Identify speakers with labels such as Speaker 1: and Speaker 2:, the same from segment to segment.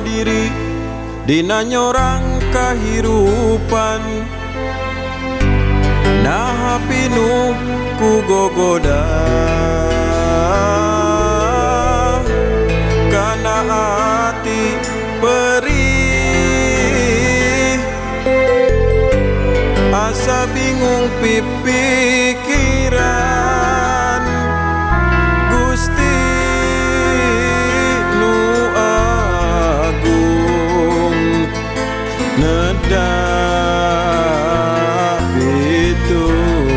Speaker 1: diri dina nyorang kahirupan, nah pinu ku gogoda kana ati perih, asa bingung pipikiran Gusti nu agung nedak pitulung.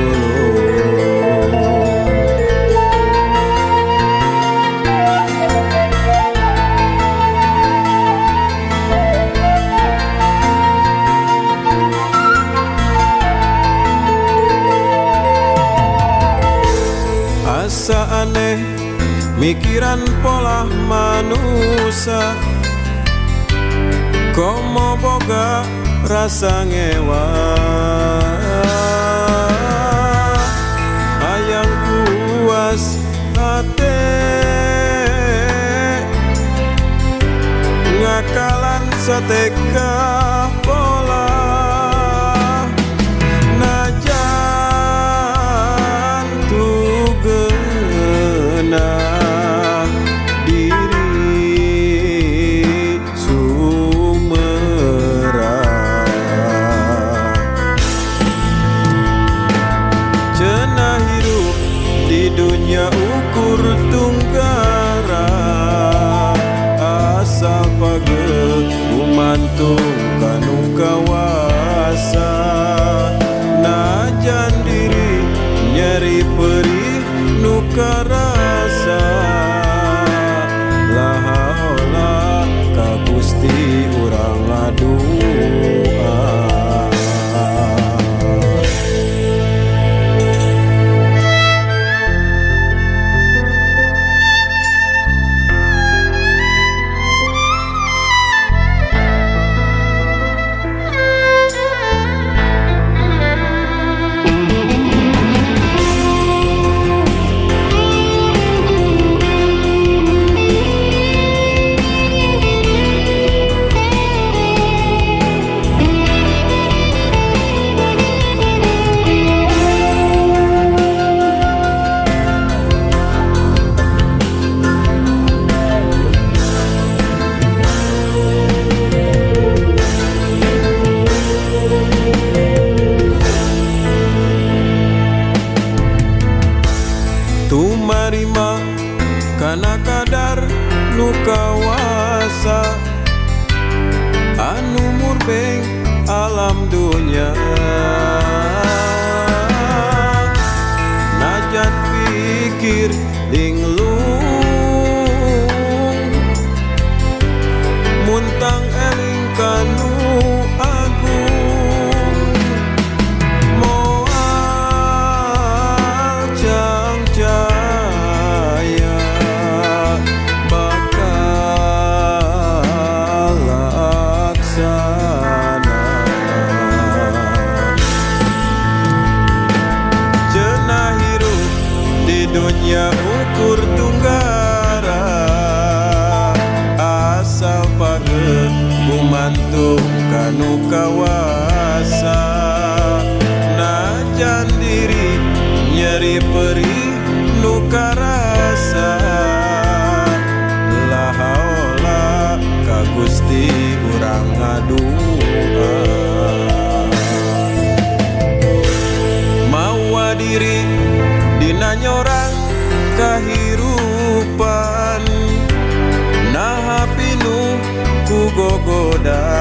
Speaker 1: Asa aneh mikiran pola manusia, komo boga rasa ngewa, hayang puas hate ngakalan sateka pola, najan tugena diri sumerah, cenah hirup di dunia ukur tunggara, asal page umantung kanu kawasa, najan diri nyeri perih nu karasa, lahaula ka Gusti urang ngadua. Tumarima kana kadar nu kawasa, anu murbeng alam dunya, najan pikir linglung, muntang eling kanu agung, moal jaya bakal laksana, cenah hirup di dunia ukur tunggara, asal page gumantung kanu kawasa, najan diri nyeri perih nu karasa, lahaula ka Gusti urang ngadua. Mawa diri dina nyorang kahirupan, nah pinu ku gogoda